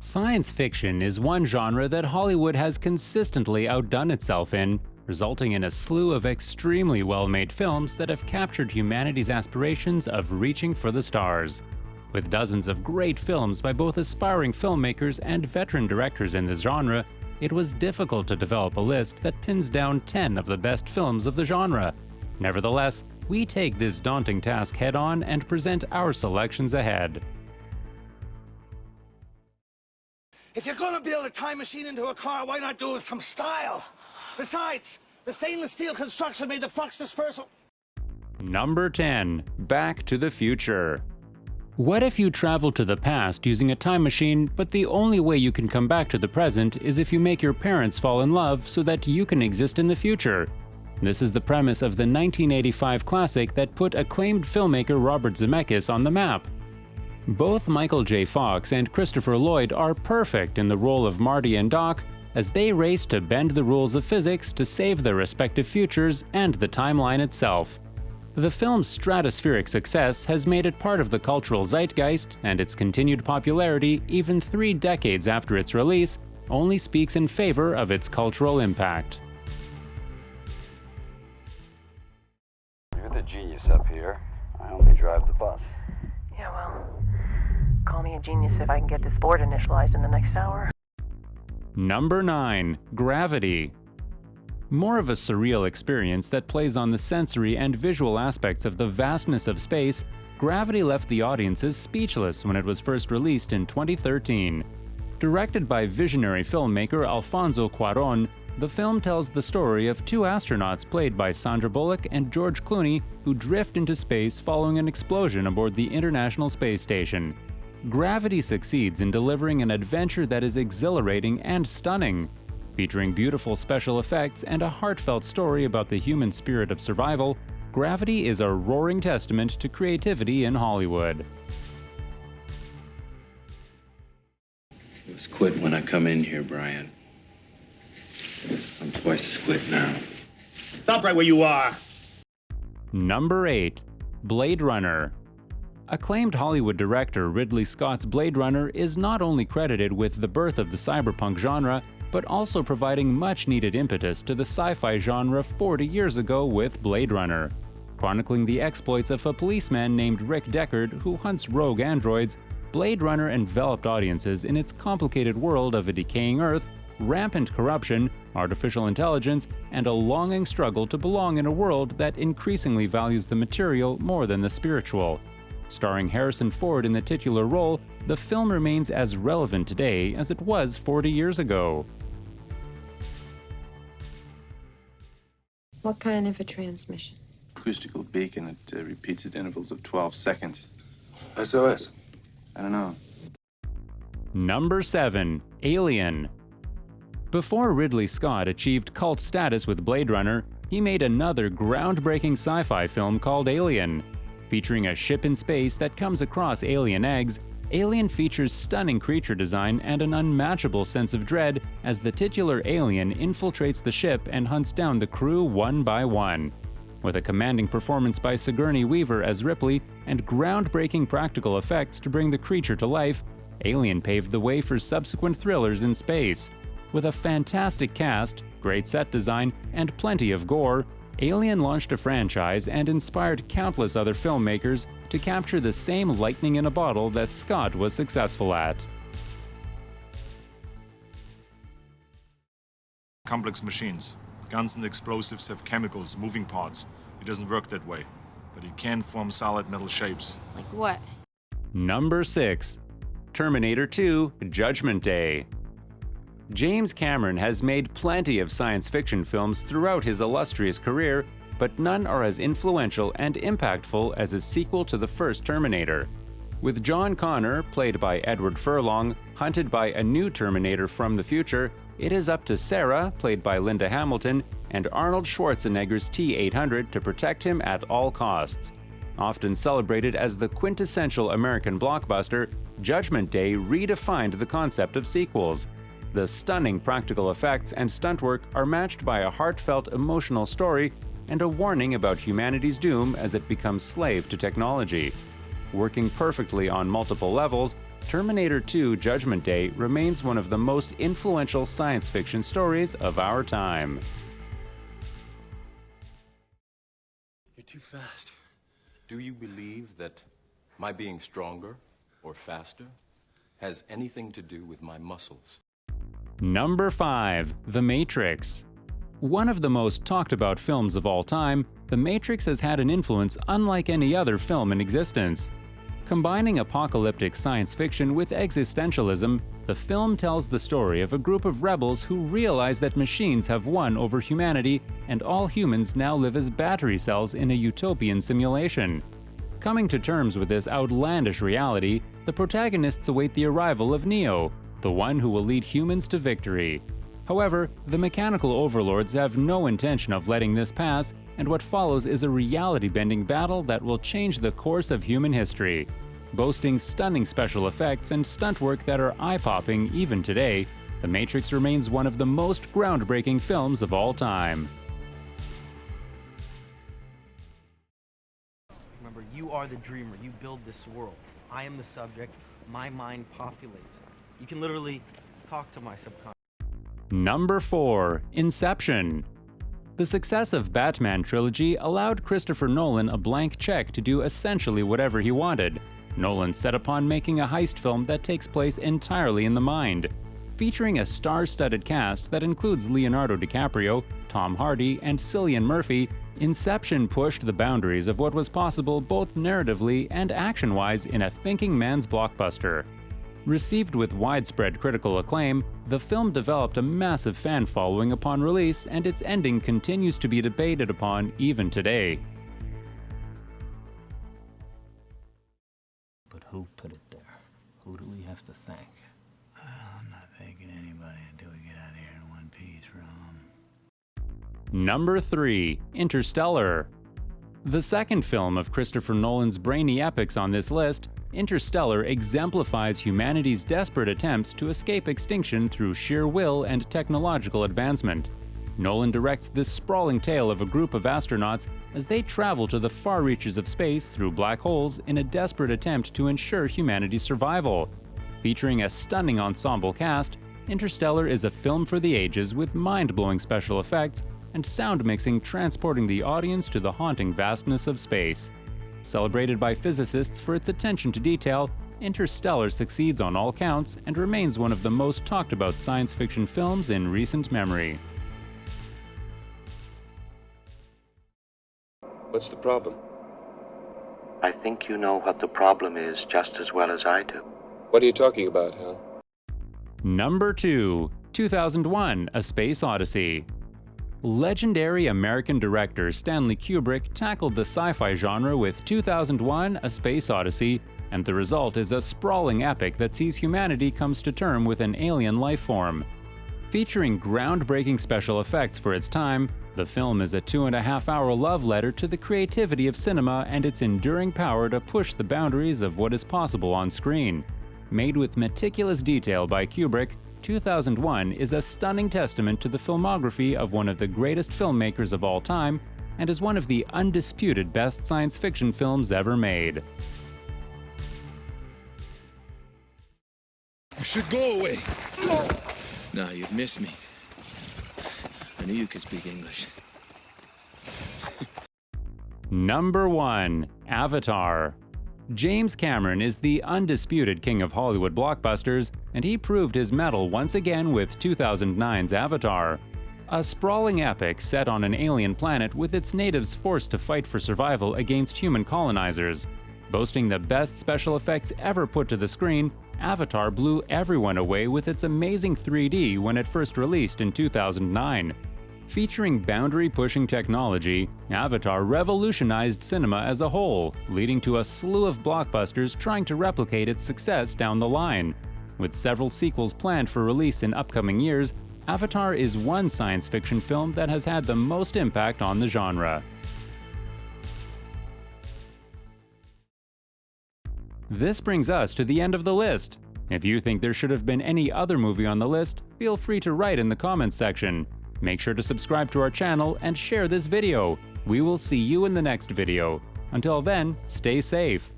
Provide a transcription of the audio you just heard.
Science fiction is one genre that Hollywood has consistently outdone itself in, resulting in a slew of extremely well-made films that have captured humanity's aspirations of reaching for the stars. With dozens of great films by both aspiring filmmakers and veteran directors in this genre, it was difficult to develop a list that pins down 10 of the best films of the genre. Nevertheless, we take this daunting task head-on and present our selections ahead. If you're gonna build a time machine into a car, why not do it with some style? Besides, the stainless steel construction made the flux dispersal. Number 10. Back to the Future. What if you travel to the past using a time machine, but the only way you can come back to the present is if you make your parents fall in love so that you can exist in the future? This is the premise of the 1985 classic that put acclaimed filmmaker Robert Zemeckis on the map. Both Michael J. Fox and Christopher Lloyd are perfect in the role of Marty and Doc as they race to bend the rules of physics to save their respective futures and the timeline itself. The film's stratospheric success has made it part of the cultural zeitgeist, and its continued popularity, even 3 decades after its release, only speaks in favor of its cultural impact. You're the genius up here. I only drive the bus. Yeah, well, call me a genius if I can get this board initialized in the next hour. Number 9. Gravity. More of a surreal experience that plays on the sensory and visual aspects of the vastness of space, Gravity left the audiences speechless when it was first released in 2013. Directed by visionary filmmaker Alfonso Cuarón, the film tells the story of 2 astronauts played by Sandra Bullock and George Clooney who drift into space following an explosion aboard the International Space Station. Gravity succeeds in delivering an adventure that is exhilarating and stunning. Featuring beautiful special effects and a heartfelt story about the human spirit of survival, Gravity is a roaring testament to creativity in Hollywood. It was quit when I come in here, Brian. I'm twice as quit now. Stop right where you are. Number 8. Blade Runner. Acclaimed Hollywood director Ridley Scott's Blade Runner is not only credited with the birth of the cyberpunk genre, but also providing much-needed impetus to the sci-fi genre 40 years ago with Blade Runner. Chronicling the exploits of a policeman named Rick Deckard who hunts rogue androids, Blade Runner enveloped audiences in its complicated world of a decaying Earth, rampant corruption, artificial intelligence, and a longing struggle to belong in a world that increasingly values the material more than the spiritual. Starring Harrison Ford in the titular role, the film remains as relevant today as it was 40 years ago. What kind of a transmission? Acoustical beacon. It repeats at intervals of 12 seconds. SOS. I don't know. Number 7. Alien. Before Ridley Scott achieved cult status with Blade Runner, he made another groundbreaking sci-fi film called Alien. Featuring a ship in space that comes across alien eggs, Alien features stunning creature design and an unmatchable sense of dread as the titular alien infiltrates the ship and hunts down the crew one by one. With a commanding performance by Sigourney Weaver as Ripley and groundbreaking practical effects to bring the creature to life, Alien paved the way for subsequent thrillers in space. With a fantastic cast, great set design, and plenty of gore, Alien launched a franchise and inspired countless other filmmakers to capture the same lightning in a bottle that Scott was successful at. Complex machines. Guns and explosives have chemicals, moving parts. It doesn't work that way, but it can form solid metal shapes. Like what? Number 6. Terminator 2: Judgment Day. James Cameron has made plenty of science fiction films throughout his illustrious career, but none are as influential and impactful as his sequel to the first Terminator. With John Connor, played by Edward Furlong, hunted by a new Terminator from the future, it is up to Sarah, played by Linda Hamilton, and Arnold Schwarzenegger's T-800 to protect him at all costs. Often celebrated as the quintessential American blockbuster, Judgment Day redefined the concept of sequels. The stunning practical effects and stunt work are matched by a heartfelt emotional story and a warning about humanity's doom as it becomes slave to technology. Working perfectly on multiple levels, Terminator 2: Judgment Day remains one of the most influential science fiction stories of our time. You're too fast. Do you believe that my being stronger or faster has anything to do with my muscles? Number 5. The Matrix. One of the most talked about films of all time, The Matrix has had an influence unlike any other film in existence. Combining apocalyptic science fiction with existentialism, the film tells the story of a group of rebels who realize that machines have won over humanity and all humans now live as battery cells in a utopian simulation. Coming to terms with this outlandish reality, the protagonists await the arrival of Neo, the one who will lead humans to victory. However, the mechanical overlords have no intention of letting this pass, and what follows is a reality-bending battle that will change the course of human history. Boasting stunning special effects and stunt work that are eye-popping even today, The Matrix remains one of the most groundbreaking films of all time. Remember, you are the dreamer. You build this world. I am the subject. My mind populates it. You can literally talk to my subconscious. Number 4. Inception. The success of Batman trilogy allowed Christopher Nolan a blank check to do essentially whatever he wanted. Nolan set upon making a heist film that takes place entirely in the mind. Featuring a star-studded cast that includes Leonardo DiCaprio, Tom Hardy, and Cillian Murphy, Inception pushed the boundaries of what was possible both narratively and action-wise in a thinking man's blockbuster. Received with widespread critical acclaim, the film developed a massive fan following upon release, and its ending continues to be debated upon even today. But who put it there? Who do we have to thank? I'm not thanking anybody until we get out of here in one piece, Rom. Number 3. Interstellar. The second film of Christopher Nolan's brainy epics on this list, Interstellar exemplifies humanity's desperate attempts to escape extinction through sheer will and technological advancement. Nolan directs this sprawling tale of a group of astronauts as they travel to the far reaches of space through black holes in a desperate attempt to ensure humanity's survival. Featuring a stunning ensemble cast, Interstellar is a film for the ages with mind-blowing special effects and sound mixing transporting the audience to the haunting vastness of space. Celebrated by physicists for its attention to detail, Interstellar succeeds on all counts and remains one of the most talked about science fiction films in recent memory. What's the problem? I think you know what the problem is just as well as I do. What are you talking about, Hal? Number 2. 2001: A Space Odyssey. Legendary American director Stanley Kubrick tackled the sci-fi genre with 2001: A Space Odyssey, and the result is a sprawling epic that sees humanity comes to terms with an alien life form. Featuring groundbreaking special effects for its time, the film is a 2.5-hour love letter to the creativity of cinema and its enduring power to push the boundaries of what is possible on screen. Made with meticulous detail by Kubrick, 2001 is a stunning testament to the filmography of one of the greatest filmmakers of all time and is one of the undisputed best science fiction films ever made. You should go away. No, you'd miss me. I knew you could speak English. Number 1. Avatar. James Cameron is the undisputed king of Hollywood blockbusters, and he proved his mettle once again with 2009's Avatar. A sprawling epic set on an alien planet with its natives forced to fight for survival against human colonizers. Boasting the best special effects ever put to the screen, Avatar blew everyone away with its amazing 3D when it first released in 2009. Featuring boundary-pushing technology, Avatar revolutionized cinema as a whole, leading to a slew of blockbusters trying to replicate its success down the line. With several sequels planned for release in upcoming years, Avatar is one science fiction film that has had the most impact on the genre. This brings us to the end of the list. If you think there should have been any other movie on the list, feel free to write in the comments section. Make sure to subscribe to our channel and share this video. We will see you in the next video. Until then, stay safe.